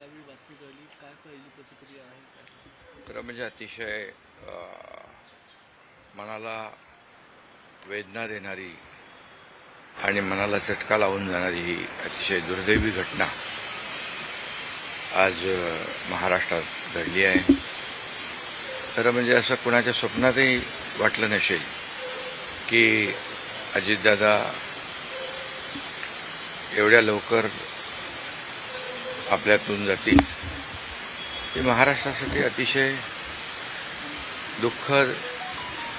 यावेळी बातमी कळली, काय पहिली प्रतिक्रिया आहे काय? तर म्हणजे अतिशय मनाला वेदना देणारी आणि मनाला चटका लावून जाणारी ही अतिशय दुर्दैवी घटना आज महाराष्ट्रात घडली आहे. खरं म्हणजे असं कुणाच्या स्वप्नातही वाटलं नसेल की अजितदादा एवढ्या लवकर आपल्यातून जातील. ही महाराष्ट्रासाठी अतिशय दुःखद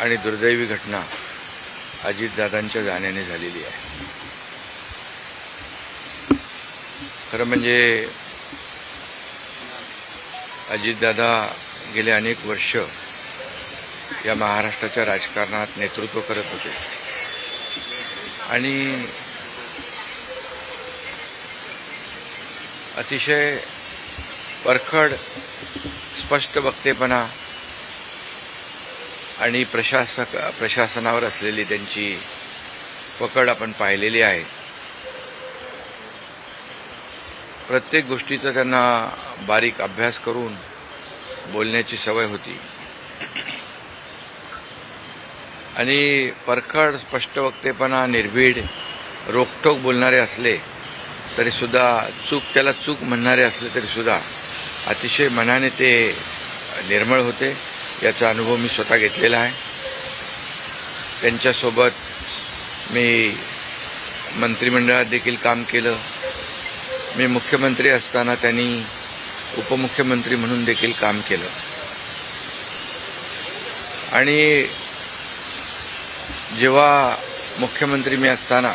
आणि दुर्दैवी घटना अजितदादांच्या जाण्याने झालेली आहे. खरं म्हणजे अजितदादा गेले अनेक वर्ष या महाराष्ट्राच्या राजकारणात नेतृत्व करत होते आणि अतिशय परखड स्पष्ट वक्तेपणा आणि प्रशासनावर असलेली त्यांची पकड आपण पाहिलेली आहे. प्रत्येक गोष्टीचा त्यांना बारीक अभ्यास करून बोलण्याची सवय होती आणि परखड स्पष्ट वक्तेपणा, निर्भीड, रोखठोक बोलणारे असले तरीसुद्धा त्याला चूक म्हणणारे असले तरीसुद्धा अतिशय मनाने ते निर्मळ होते. याचा अनुभव मी स्वतः घेतलेला आहे. त्यांच्यासोबत मी मंत्रिमंडळात देखील काम केलं. मी मुख्यमंत्री असताना त्यांनी उपमुख्यमंत्री म्हणून देखील काम केलं आणि जेव्हा मुख्यमंत्री मी असताना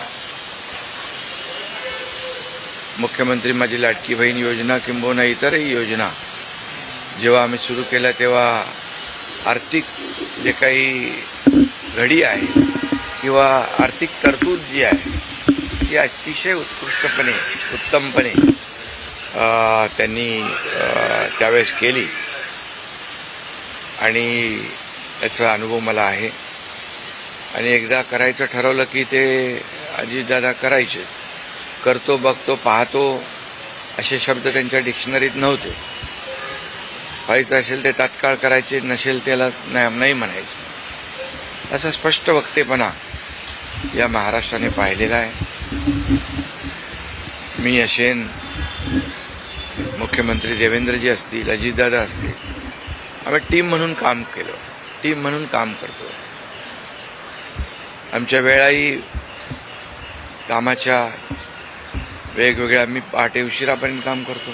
मुख्यमंत्री माझी लाडकी बहीण योजना किंबहुना इतरही योजना जेव्हा आम्ही सुरू केल्या तेव्हा आर्थिक जे काही घडी आहे किंवा आर्थिक तरतूद जी आहे ती अतिशय उत्तमपणे त्यांनी त्यावेळेस केली आणि याचा अनुभव मला आहे. आणि एकदा करायचं ठरवलं की ते अजितदादा करायचेच. करतो, बघतो, पाहतो असे शब्द त्यांच्या डिक्शनरीत नव्हते. व्हायचं असेल ते तात्काळ करायचे, नसेल त्याला नाही म्हणायचे. असा स्पष्ट वक्तेपणा या महाराष्ट्राने पाहिलेला आहे. मी असेन, मुख्यमंत्री देवेंद्रजी असतील, अजितदादा असतील, आम्ही टीम म्हणून काम केलं, टीम म्हणून काम करतो. आमच्या वेळाही कामाच्या वेगवेगळ्या, आम्ही पहाटे उशिरापर्यंत काम करतो.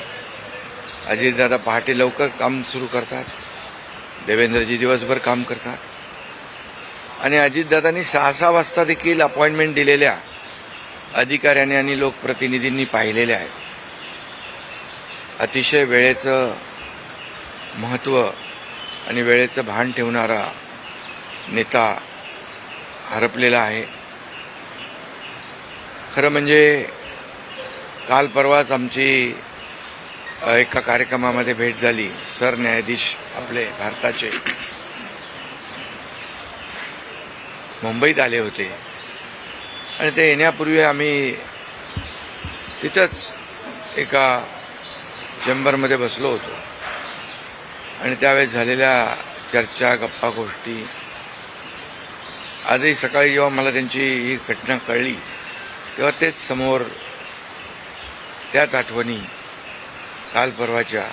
अजितदादा पहाटे लवकर काम सुरू करतात, देवेंद्रजी दिवसभर काम करतात. आणि अजितदादांनी 6-6 वाजता देखील अपॉइंटमेंट दिलेल्या अधिकाऱ्यांनी आणि लोकप्रतिनिधींनी पाहिलेल्या आहेत. अतिशय वेळेचं महत्त्व आणि वेळेचं भान ठेवणारा नेता हरपलेला आहे. खरं म्हणजे काल परवाच आमची एका कार्यक्रमामध्ये भेट झाली. सरन्यायाधीश आपले भारताचे मुंबईत आले होते आणि ते येण्यापूर्वी आम्ही तिथंच एका चेंबरमध्ये बसलो होतो आणि त्यावेळेस झालेल्या चर्चा, गप्पा गोष्टी, आजही सकाळी जेव्हा मला त्यांची ही घटना कळली तेव्हा तेच समोर त्याच आठवणी काल परवाच्या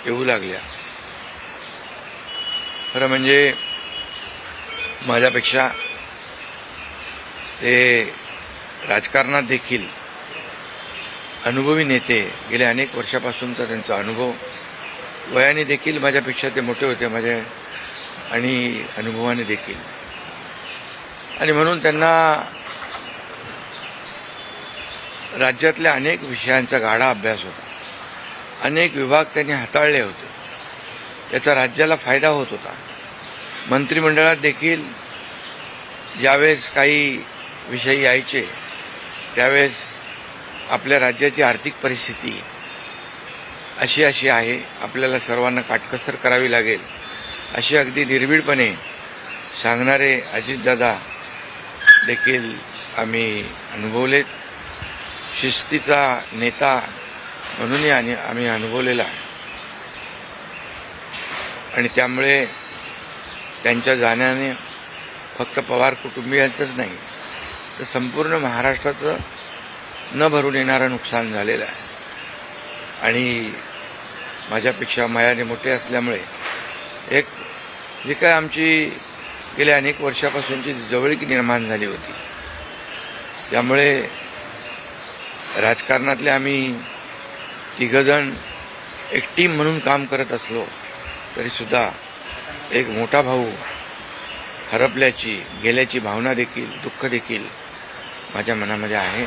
येऊ लागल्या. खरं म्हणजे माझ्यापेक्षा ते राजकारणात देखील अनुभवी नेते, गेल्या अनेक वर्षापासूनचा त्यांचा अनुभव, वयाने देखील माझ्यापेक्षा ते मोठे होते माझ्या आणि अनुभवाने देखील. आणि म्हणून त्यांना राज्यातल्या अनेक विषयांचा गाढा अभ्यास होता. अनेक विभाग त्यांनी हाताळले होते. याचा राज्याला फायदा होत होता. मंत्रिमंडळात देखील ज्यावेळेस काही विषय यायचे त्यावेळेस आपल्या राज्याची आर्थिक परिस्थिती अशी आहे, आपल्याला सर्वांना काटकसर करावी लागेल, अशी अगदी निर्भीडपणे सांगणारे अजितदादा देखील आम्ही अनुभवलेत. शिस्तीचा नेता म्हणूनही आम्ही अनुभवलेला आहे. आणि त्यामुळे त्यांच्या जाण्याने फक्त पवार कुटुंबियांचंच नाही तर संपूर्ण महाराष्ट्राचं न भरून येणारं नुकसान झालेलं आहे. आणि माझ्यापेक्षा वयाने मोठे असल्यामुळे एक जी काय आमची गेल्या अनेक वर्षापासूनची जवळीक निर्माण झाली होती, त्यामुळे राजकारणातले आम्ही तिघजण एक टीम म्हणून काम करत असलो तरीसुद्धा एक मोठा भाऊ हरपल्याची गेल्याची भावना देखील दुःख देखील माझ्या मनामध्ये आहे.